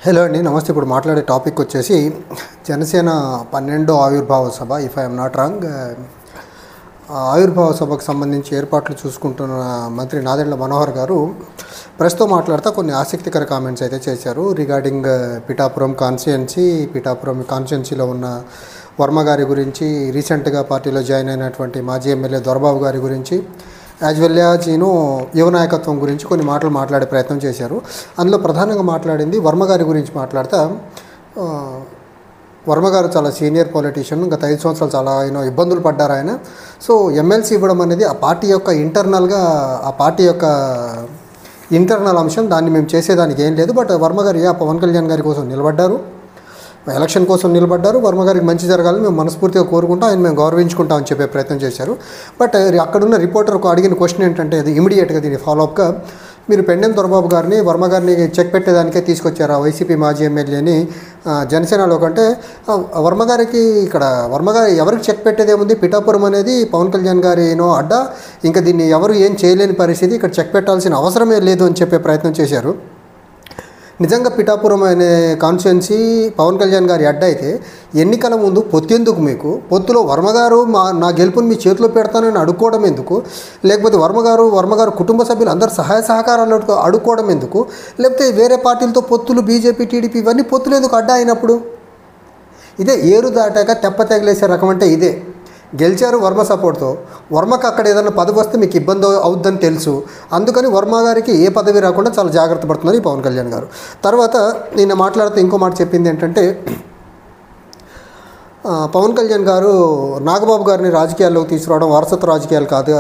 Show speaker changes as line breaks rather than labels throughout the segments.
Hello అండి, నమస్తే. ఇప్పుడు మాట్లాడే టాపిక్ వచ్చేసి జనసేన 12వ ఆవిర్భావ సభ, ఇఫ్ ఐఎమ్ నాట్ రాంగ్. ఆవిర్భావ సభకు సంబంధించి ఏర్పాట్లు చూసుకుంటున్న మంత్రి నాదెండ్ల మనోహర్ గారు ప్రెస్తో మాట్లాడుతూ కొన్ని ఆసక్తికర కామెంట్స్ అయితే చేశారు రిగార్డింగ్ పిఠాపురం కాన్స్టిట్యున్సీలో ఉన్న వర్మ గారి గురించి, రీసెంట్గా పార్టీలో జాయిన్ అయినటువంటి మాజీ ఎమ్మెల్యే దొరబాబు గారి గురించి, యాజ్ వెల్ యాజ్ యువ నాయకత్వం గురించి కొన్ని మాటలు మాట్లాడే ప్రయత్నం చేశారు. అందులో ప్రధానంగా మాట్లాడింది వర్మ గారి గురించి మాట్లాడుతూ, వర్మ గారు చాలా సీనియర్ పొలిటీషియన్, గత 5 సంవత్సరాలు చాలా ఇబ్బందులు పడ్డారు ఆయన. సో ఎమ్మెల్సీ ఇవ్వడం అనేది ఆ పార్టీ యొక్క ఇంటర్నల్ అంశం, దాన్ని మేము చేసేదానికి ఏం లేదు. బట్ వర్మ గారు పవన్ కళ్యాణ్ గారి కోసం నిలబడ్డారు, ఎలక్షన్ కోసం నిలబడ్డారు. వర్మ గారికి మంచి జరగాలని మేము మనస్ఫూర్తిగా కోరుకుంటాం, ఆయన మేము గౌరవించుకుంటామని చెప్పే ప్రయత్నం చేశారు. బట్ అక్కడున్న రిపోర్టర్కు అడిగిన క్వశ్చన్ ఏంటంటే, అది ఇమీడియట్గా దీని ఫాలోఅప్గా, మీరు పెండెం దొరబాబు గారిని వర్మ గారిని చెక్ పెట్టేదానికే తీసుకొచ్చారు, ఆ వైసీపీ మాజీ ఎమ్మెల్యేని జనసేనలో కంటే. వర్మ గారికి ఎవరికి చెక్ పెట్టేదేముంది? పిఠాపురం అనేది పవన్ కళ్యాణ్ గారి అడ్డా, ఇంకా దీన్ని ఎవరు ఏం చేయలేని పరిస్థితి, ఇక్కడ చెక్ పెట్టాల్సిన అవసరమే లేదు అని చెప్పే ప్రయత్నం చేశారు. నిజంగా పిఠాపురం అనే కాన్స్టిట్యున్సీ పవన్ కళ్యాణ్ గారి అడ్డ అయితే ఎన్నికల ముందు పొత్తెందుకు? మీకు పొత్తులో వర్మగారు నా గెలుపుని మీ చేతిలో పెడతానని అడుక్కోవడం ఎందుకు? లేకపోతే వర్మగారు కుటుంబ సభ్యులు అందరు సహాయ సహకారాలు అడుక్కోవడం ఎందుకు? లేకపోతే వేరే పార్టీలతో పొత్తులు, బీజేపీ, టీడీపీ ఇవన్నీ పొత్తులు ఎందుకు అడ్డా అయినప్పుడు? ఇదే ఏరు దాటాక తెప్ప తెగలేసే రకం అంటే ఇదే. గెలిచారు వర్మ సపోర్ట్తో, వర్మకు అక్కడ ఏదైనా పదవి వస్తే మీకు ఇబ్బంది అవుద్దని తెలుసు, అందుకని వర్మ గారికి ఏ పదవి రాకుండా చాలా జాగ్రత్త పడుతున్నారు ఈ పవన్ కళ్యాణ్ గారు. తర్వాత నిన్న మాట్లాడుతూ ఇంకో మాట చెప్పింది ఏంటంటే, పవన్ కళ్యాణ్ గారు నాగబాబు గారిని రాజకీయాల్లోకి తీసుకురావడం వారసత్వ రాజకీయాలు కాదు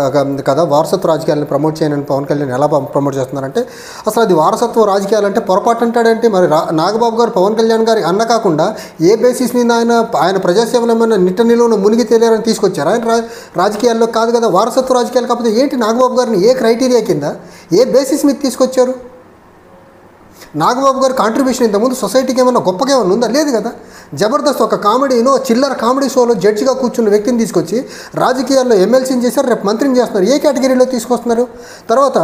కదా, వారసత్వ రాజకీయాలను ప్రమోట్ చేయనని పవన్ కళ్యాణ్ ఎలా ప్రమోట్ చేస్తున్నారంటే, అసలు అది వారసత్వ రాజకీయాలు అంటే పొరపాటు అంటాడంటే. మరి నాగబాబు గారు పవన్ కళ్యాణ్ గారి అన్న కాకుండా ఏ బేసిస్ మీద ఆయన ప్రజాసేవలో ఏమైనా నిట్ట నిలువున మునిగి తేలేరని తీసుకొచ్చారు? ఆయన రాజకీయాల్లో కాదు కదా. వారసత్వ రాజకీయాలు కాకపోతే ఏంటి? నాగబాబు గారిని ఏ క్రైటీరియా కింద, ఏ బేసిస్ మీద తీసుకొచ్చారు? నాగబాబు గారి కాంట్రిబ్యూషన్ ఇంతకుముందు సొసైటీకి ఏమైనా గొప్పగా ఏమైనా ఉందా? లేదు కదా. జబర్దస్త్ ఒక చిల్లర కామెడీ షోలో జడ్జిగా కూర్చున్న వ్యక్తిని తీసుకొచ్చి రాజకీయాల్లో ఎమ్మెల్సీని చేశారు, రేపు మంత్రిని చేస్తున్నారు. ఏ కేటగిరీలో తీసుకొస్తున్నారు? తర్వాత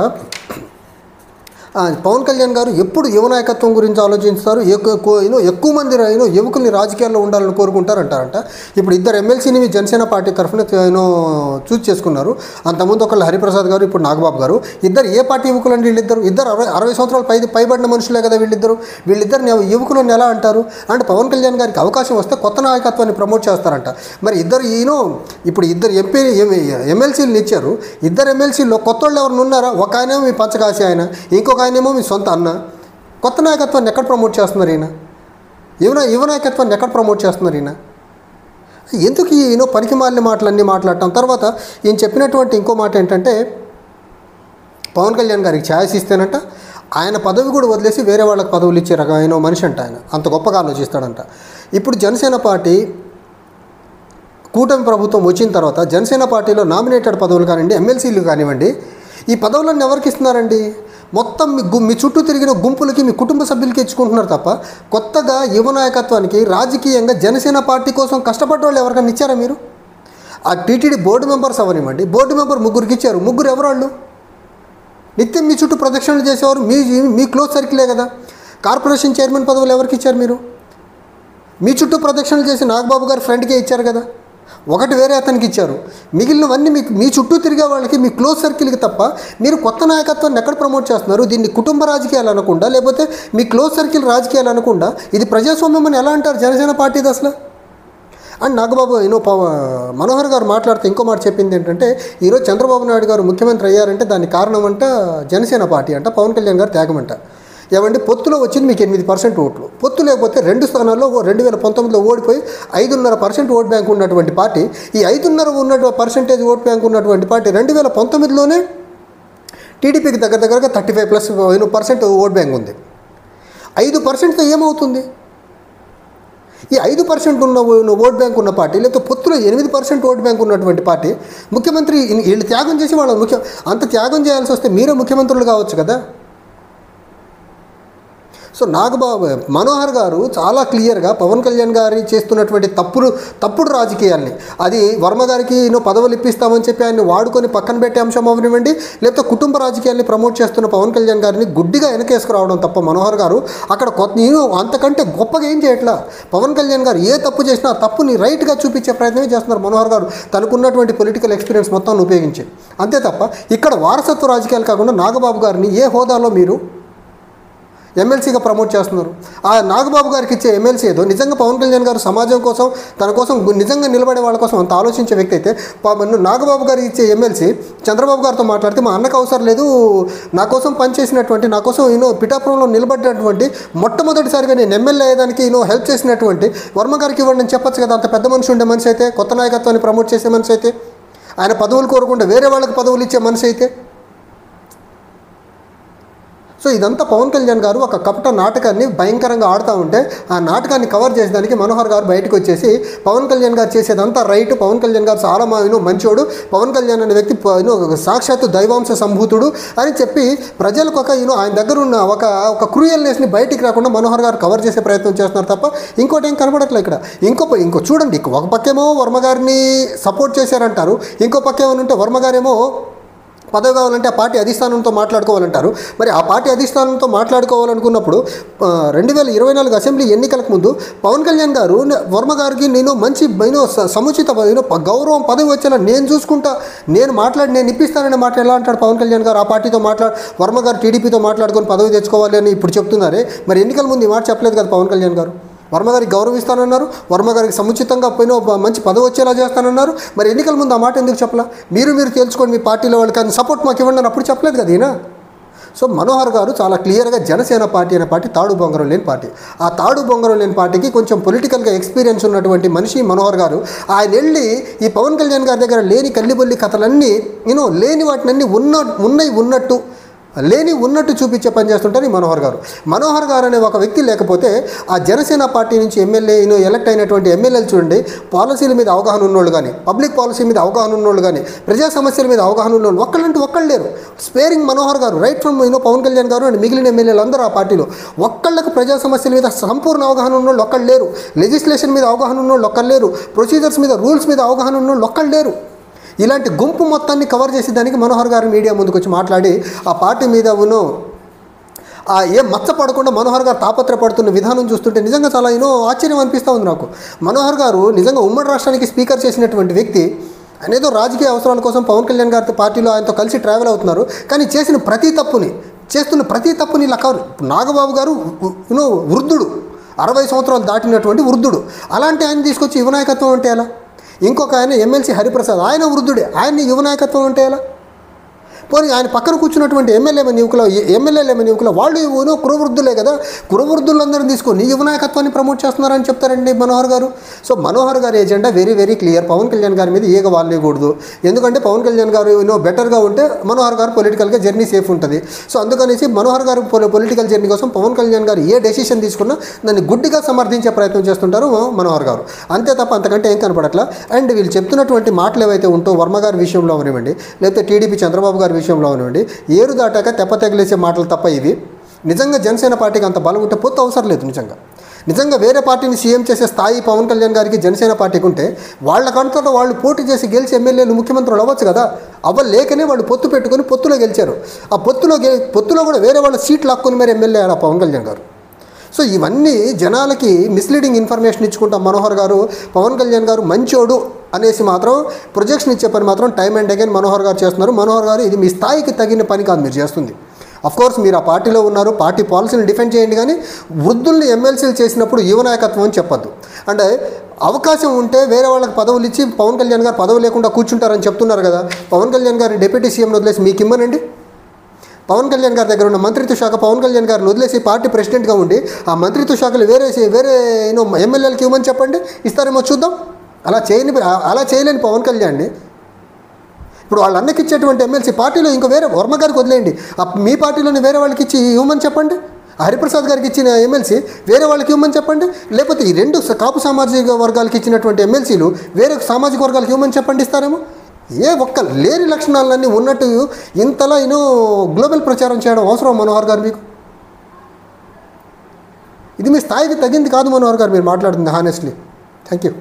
పవన్ కళ్యాణ్ గారు ఎప్పుడు యువ నాయకత్వం గురించి ఆలోచిస్తారు, ఎక్కువ మంది యువకుల్ని రాజకీయాల్లో ఉండాలని కోరుకుంటారంటారంట. ఇప్పుడు 2 ఎమ్మెల్సీని జనసేన పార్టీ తరఫున చూస్ చేసుకున్నారు. అంతకుముందు ఒకళ్ళు హరిప్రసాద్ గారు, ఇప్పుడు నాగబాబు గారు. ఇద్దరు ఏ పార్టీ యువకులు అండి? వీళ్ళిద్దరు 60 సంవత్సరాలు పైబడిన మనుషులే కదా వీళ్ళిద్దరిని యువకులను ఎలా అంటారు? అంటే పవన్ కళ్యాణ్ గారికి అవకాశం వస్తే కొత్త నాయకత్వాన్ని ప్రమోట్ చేస్తారంట. మరి ఇప్పుడు ఇద్దరు ఎమ్మెల్సీలను ఇచ్చారు. 2 ఎమ్మెల్సీల్లో కొత్త వాళ్ళు ఎవరిని ఉన్నారా? ఒక ఆయనేమో మీ పంచకాశి ఆయన, ఇంకొక ఆయనేమో మీ సొంత అన్న. కొత్త నాయకత్వాన్ని ఎక్కడ ప్రమోట్ చేస్తున్నారు ఈయన? యువ నాయకత్వాన్ని ఎక్కడ ప్రమోట్ చేస్తున్నారు ఈయన? ఎందుకు పనికి మాలిన మాటలన్నీ మాట్లాడటం? తర్వాత ఈయన చెప్పినటువంటి ఇంకో మాట ఏంటంటే, పవన్ కళ్యాణ్ గారికి ఛాయిస్ ఇస్తేనంట ఆయన పదవి కూడా వదిలేసి వేరే వాళ్ళకి పదవులు ఇచ్చే రకమైన మనిషి అంట. ఆయన అంత గొప్పగా ఆలోచిస్తాడంట. ఇప్పుడు జనసేన పార్టీ కూటమి ప్రభుత్వం వచ్చిన తర్వాత జనసేన పార్టీలో నామినేటెడ్ పదవులు కానివ్వండి, ఎమ్మెల్సీలు కానివ్వండి, ఈ పదవులన్నీ ఎవరికి ఇస్తున్నారండి? మొత్తం మీ చుట్టూ తిరిగిన గుంపులకి, మీ కుటుంబ సభ్యులకి ఇచ్చుకుంటున్నారు తప్ప కొత్తగా యువ నాయకత్వానికి రాజకీయంగా జనసేన పార్టీ కోసం కష్టపడ్డ వాళ్ళు ఎవరికైనా ఇచ్చారా మీరు? ఆ టీటీడీ బోర్డు మెంబర్స్ అవనివ్వండి, బోర్డు మెంబర్ 3 ఇచ్చారు. 3 ఎవరు వాళ్ళు? నిత్యం మీ చుట్టూ ప్రదక్షిణలు చేసేవారు మీ క్లోజ్ సర్కిలే కదా. కార్పొరేషన్ చైర్మన్ పదవులు ఎవరికి ఇచ్చారు మీరు? మీ చుట్టూ ప్రదక్షిణలు చేసి నాగబాబు గారి ఫ్రెండ్కే ఇచ్చారు కదా. ఒకటి వేరే అతనికి ఇచ్చారు. మిగిలినవన్నీ మీ చుట్టూ తిరిగే వాళ్ళకి, మీ క్లోజ్ సర్కిల్కి తప్ప మీరు కొత్త నాయకత్వాన్ని ఎక్కడ ప్రమోట్ చేస్తున్నారు? దీన్ని కుటుంబ రాజకీయాలు అనకుండా, లేకపోతే మీ క్లోజ్ సర్కిల్ రాజకీయాలు అనకుండా ఇది ప్రజాస్వామ్యం అని ఎలా అంటారు జనసేన పార్టీది అసలు? అండ్ నాగబాబు మనోహర్ గారు మాట్లాడితే ఇంకో మాట చెప్పింది ఏంటంటే, ఈరోజు చంద్రబాబు నాయుడు గారు ముఖ్యమంత్రి అయ్యారంటే దానికి కారణం అంట జనసేన పార్టీ అంట, పవన్ కళ్యాణ్ గారు త్యాగమంట. ఏమంటే పొత్తులో వచ్చింది మీకు 8% ఓట్లు, పొత్తు లేకపోతే 2 స్థానాల్లో 2019లో ఓడిపోయి 5.5% ఓట్ బ్యాంక్ ఉన్నటువంటి పార్టీ, ఈ 5.5% ఓట్ బ్యాంక్ ఉన్నటువంటి పార్టీ 2019లోనే టీడీపీకి దగ్గరగా 35+% ఓట్ బ్యాంక్ ఉంది. 5%తో ఏమవుతుంది? ఈ 5% ఉన్న ఓట్ బ్యాంక్ ఉన్న పార్టీ, లేకపోతే పొత్తులో 8% ఓట్ బ్యాంక్ ఉన్నటువంటి పార్టీ ముఖ్యమంత్రి వీళ్ళు త్యాగం చేసి అంత త్యాగం చేయాల్సి వస్తే మీరే ముఖ్యమంత్రులు కావచ్చు కదా. సో నాగబాబు మనోహర్ గారు చాలా క్లియర్గా పవన్ కళ్యాణ్ గారి చేస్తున్నటువంటి తప్పుడు రాజకీయాల్ని, అది వర్మ గారికి పదవులు ఇప్పిస్తామని చెప్పి ఆయన్ని వాడుకొని పక్కన పెట్టే అంశం అవనివ్వండి, లేకపోతే కుటుంబ రాజకీయాల్ని ప్రమోట్ చేస్తున్న పవన్ కళ్యాణ్ గారిని గుడ్డిగా వెనకేసుకురావడం తప్ప మనోహర్ గారు అక్కడ అంతకంటే గొప్పగా ఏం చేయట్లా. పవన్ కళ్యాణ్ గారు ఏ తప్పు చేసినా ఆ తప్పుని రైట్గా చూపించే ప్రయత్నమే చేస్తున్నారు మనోహర్ గారు, తనకున్నటువంటి పొలిటికల్ ఎక్స్పీరియన్స్ మొత్తాన్ని ఉపయోగించి. అంతే తప్ప ఇక్కడ వారసత్వ రాజకీయాలు కాకుండా నాగబాబు గారిని ఏ హోదాలో మీరు ఎమ్మెల్సీగా ప్రమోట్ చేస్తున్నారు? ఆ నాగబాబు గారికి ఇచ్చే ఎమ్మెల్సీ ఏదో నిజంగా పవన్ కళ్యాణ్ గారు సమాజం కోసం, తన కోసం నిజంగా నిలబడే వాళ్ళ కోసం అంత ఆలోచించే వ్యక్తి అయితే, నాగబాబు గారికి ఇచ్చే ఎమ్మెల్సీ చంద్రబాబు గారితో మాట్లాడితే మా అన్నకు అవసరం లేదు, నా కోసం పనిచేసినటువంటి, నా కోసం పిఠాపురంలో నిలబడినటువంటి మొట్టమొదటిసారిగా నేను ఎమ్మెల్యే అయ్యేదానికి హెల్ప్ చేసినటువంటి వర్మ గారికి ఇవ్వండి అని చెప్పొచ్చు కదా. అంత పెద్ద మనిషి ఉండే మనిషి అయితే, కొత్త నాయకత్వాన్ని ప్రమోట్ చేసే మనిషి అయితే, ఆయన పదవులు కోరకుండా వేరే వాళ్ళకి పదవులు ఇచ్చే మనిషి అయితే. సో ఇదంతా పవన్ కళ్యాణ్ గారు ఒక కపట నాటకాన్ని భయంకరంగా ఆడుతూ ఉంటే, ఆ నాటకాన్ని కవర్ చేసేదానికి మనోహర్ గారు బయటకు వచ్చేసి పవన్ కళ్యాణ్ గారు చేసేదంతా రైట్, పవన్ కళ్యాణ్ గారు చాలా మంచోడు, పవన్ కళ్యాణ్ అనే వ్యక్తి సాక్షాత్తు దైవాంశ సంభూతుడు అని చెప్పి ప్రజలకు ఆయన దగ్గర ఉన్న ఒక క్రూయల్నెస్ని బయటికి రాకుండా మనోహర్ గారు కవర్ చేసే ప్రయత్నం చేస్తున్నారు తప్ప ఇంకోటి ఏం కనబడట్లేదు ఇక్కడ. ఇంకో చూడండి, ఒక పక్కేమో వర్మ గారిని సపోర్ట్ చేశారంటారు, ఇంకో పక్కేమో ఉంటే వర్మ గారేమో పదవి కావాలంటే ఆ పార్టీ అధిష్టానంతో మాట్లాడుకోవాలంటారు. మరి ఆ పార్టీ అధిష్టానంతో మాట్లాడుకోవాలనుకున్నప్పుడు 2024 అసెంబ్లీ ఎన్నికలకు ముందు పవన్ కళ్యాణ్ గారు వర్మ గారికి మంచి సముచిత గౌరవం పదవి వచ్చేలా నేను చూసుకుంటా, నేను ఇప్పిస్తానని మాట ఎలా అంటాడు పవన్ కళ్యాణ్ గారు? ఆ పార్టీతో వర్మ గారు టీడీపీతో మాట్లాడుకొని పదవి తెచ్చుకోవాలి అని ఇప్పుడు చెప్తున్నారే, మరి ఎన్నికల ముందు ఈ మాట చెప్పలేదు కదా పవన్ కళ్యాణ్ గారు. వర్మ గారికి గౌరవిస్తానన్నారు, వర్మ గారికి సముచితంగా మంచి పదవి వచ్చేలా చేస్తానన్నారు. మరి ఎన్నికల ముందు ఆ మాట ఎందుకు చెప్పలా? మీరు తెలుసుకోండి, మీ పార్టీలో వాళ్ళకి సపోర్ట్ మాకు ఇవ్వండి అని అప్పుడు చెప్పలేదు కదా ఈయన. సో మనోహర్ గారు చాలా క్లియర్గా జనసేన పార్టీ అనే పార్టీ తాడు బొంగరం లేని పార్టీ. ఆ తాడు బొంగరం లేని పార్టీకి కొంచెం పొలిటికల్గా ఎక్స్పీరియన్స్ ఉన్నటువంటి మనిషి మనోహర్ గారు. ఆయన వెళ్ళి ఈ పవన్ కళ్యాణ్ గారి దగ్గర లేని కల్లిబొల్లి కథలన్నీ లేని వాటినన్నీ ఉన్నట్టు చూపించే పని చేస్తుంటారు ఈ మనోహర్ గారు. మనోహర్ గారు అనే ఒక వ్యక్తి లేకపోతే ఆ జనసేన పార్టీ నుంచి ఎమ్మెల్యే ఎలక్ట్ అయినటువంటి ఎమ్మెల్యేలు చూడండి, పాలసీల మీద అవగాహన ఉన్నోళ్ళు కానీ, పబ్లిక్ పాలసీ మీద అవగాహన ఉన్నోళ్ళు కానీ, ప్రజా సమస్యల మీద అవగాహన ఉన్నోళ్ళు ఒక్కళ్ళు లేరు. స్పేరింగ్ మనోహర్ గారు, రైట్ ఫ్రమ్ పవన్ కళ్యాణ్ గారు అండ్ మిగిలిన ఎమ్మెల్యేలు అందరూ ఆ పార్టీలో ఒక్కళ్ళకు ప్రజా సమస్యల మీద సంపూర్ణ అవగాహన ఉన్నోళ్ళు ఒక్కళ్ళు లేరు. లెజిస్లేషన్ మీద అవగాహన ఉన్నోళ్ళు ఒక్కళ్ళు లేరు. ప్రొసీజర్స్ మీద, రూల్స్ మీద అవగాహన ఉన్నోళ్ళు ఒక్కళ్ళు లేరు. ఇలాంటి గుంపు మొత్తాన్ని కవర్ చేసేదానికి మనోహర్ గారు మీడియా ముందుకు వచ్చి మాట్లాడి ఆ పార్టీ మీద ఏం మచ్చపడకుండా మనోహర్ గారు తాపత్రపడుతున్న విధానం చూస్తుంటే నిజంగా చాలా ఆశ్చర్యం అనిపిస్తూ ఉంది నాకు. మనోహర్ గారు నిజంగా ఉమ్మడి రాష్ట్రానికి స్పీకర్ చేసినటువంటి వ్యక్తి, ఆయన ఏదో రాజకీయ అవసరాల కోసం పవన్ కళ్యాణ్ గారి పార్టీలో ఆయనతో కలిసి ట్రావెల్ అవుతున్నారు. కానీ చేస్తున్న ప్రతి తప్పుని ఇలా కవర్. నాగబాబు గారు వృద్ధుడు, 60 సంవత్సరాలు దాటినటువంటి వృద్ధుడు, అలాంటి ఆయన తీసుకొచ్చి యువనాయకత్వం అంటే ఎలా? ఇంకొక ఆయన ఎమ్మెల్సీ హరిప్రసాద్, ఆయన వృద్ధుడే, ఆయన్ని యువనాయకత్వం అంటే ఎలా? పోనీ ఆయన పక్కన కూర్చున్నటువంటి ఎమ్మెల్యేలు యువకులు వాళ్ళు కురవృద్ధులే కదా, కురవృద్ధులందరినీ తీసుకొని యువనాయకత్వాన్ని ప్రమోట్ చేస్తున్నారని చెప్తారండి మనోహర్ గారు. సో మనోహర్ గారి agenda very very clear. Pawan Kalyan గారి మీద ఈగ వాలేయకూడదు. ఎందుకంటే పవన్ కళ్యాణ్ గారు బెటర్గా ఉంటే మనోహర్ గారు పొలిటికల్గా జర్నీ సేఫ్ ఉంటుంది. సో అందుకనేసి మనోహర్ గారు పొలిటికల్ జర్నీ కోసం పవన్ కళ్యాణ్ గారు ఏ డెసిషన్ తీసుకున్నా దాన్ని గుడ్డిగా సమర్థించే ప్రయత్నం చేస్తుంటారు మనోహర్ గారు. అంతే తప్ప అంతకంటే ఏం కనపడట్లా. అండ్ వీళ్ళు చెప్తున్నటువంటి మాటలు ఏవైతే ఉంటో వర్మ గారి విషయంలో అవనివ్వండి, లేకపోతే టీడీపీ చంద్రబాబు గారి విషయంలో అవనివ్వండి, ఏరు దాటాక తెప్ప తగిలేసే మాటలు తప్ప ఇవి. నిజంగా జనసేన పార్టీకి అంత బలం ఉంటే పొత్తు అవసరం లేదు. నిజంగా వేరే పార్టీని సీఎం చేసే స్థాయి పవన్ కళ్యాణ్ గారికి జనసేన పార్టీకి ఉంటే వాళ్ళకంతలో వాళ్ళు పోటీ చేసి గెలిచి ఎమ్మెల్యేలు ముఖ్యమంత్రులు అవ్వచ్చు కదా. అవ్వలేకనే వాళ్ళు పొత్తు పెట్టుకొని పొత్తులో గెలిచారు. ఆ పొత్తులో కూడా వేరే వాళ్ళ సీట్ లాక్కొని మరి ఎమ్మెల్యే అయ్యారు పవన్ కళ్యాణ్ గారు. సో ఇవన్నీ జనాలకి మిస్లీడింగ్ ఇన్ఫర్మేషన్ ఇచ్చుకుంటాం. మనోహర్ గారు పవన్ కళ్యాణ్ గారు మంచోడు అనేసి మాత్రం ప్రొజెక్షన్ ఇచ్చే పని మాత్రం టైం అండ్ అగైన్ మనోహర్ గారు చేస్తున్నారు. మనోహర్ గారు ఇది మీ స్థాయికి తగిన పని కాదు మీరు చేస్తుంది. అఫ్కోర్స్ మీరు ఆ పార్టీలో ఉన్నారు, పార్టీ పాలసీని డిఫెండ్ చేయండి, కానీ వృద్ధుల్ని ఎమ్మెల్సీలు చేసినప్పుడు యువనాయకత్వం అని చెప్పొద్దు. అంటే అవకాశం ఉంటే వేరే వాళ్ళకి పదవులు ఇచ్చి పవన్ కళ్యాణ్ గారు పదవి లేకుండా కూర్చుంటారని చెప్తున్నారు కదా. పవన్ కళ్యాణ్ గారిని డిప్యూటీ సీఎంని వదిలేసి మీకు ఇమ్మనండి. పవన్ కళ్యాణ్ గారి దగ్గర ఉన్న మంత్రిత్వ శాఖ పవన్ కళ్యాణ్ గారిని వదిలేసి పార్టీ ప్రెసిడెంట్గా ఉండి ఆ మంత్రిత్వ శాఖలు వేరే ఎమ్మెల్యేలకు ఇవ్వమని చెప్పండి, ఇస్తారేమో చూద్దాం. అలా చేయలేని పవన్ కళ్యాణ్ని ఇప్పుడు వాళ్ళ అన్నకి ఇచ్చేటువంటి ఎమ్మెల్సీ పార్టీలో ఇంకో వేరే వర్మ గారికి వదిలేయండి, మీ పార్టీలోని వేరే వాళ్ళకి ఇచ్చి ఇవ్వమని చెప్పండి. హరిప్రసాద్ గారికి ఇచ్చిన ఎమ్మెల్సీ వేరే వాళ్ళకి ఇవ్వమని చెప్పండి. లేకపోతే ఈ రెండు కాపు సామాజిక వర్గాలకి ఇచ్చినటువంటి ఎమ్మెల్సీలు వేరే సామాజిక వర్గాలకు ఇవ్వమని చెప్పండి, ఇస్తారేమో. ఏ ఒక్క లేని లక్షణాలన్నీ ఉన్నట్టు ఇంతలా గ్లోబల్ ప్రచారం చేయడం అవసరం మనోహర్ గారు మీకు? ఇది మీ స్థాయికి తగింది కాదు మనోహర్ గారు మీరు మాట్లాడుతుంది హానెస్ట్లీ. Thank you.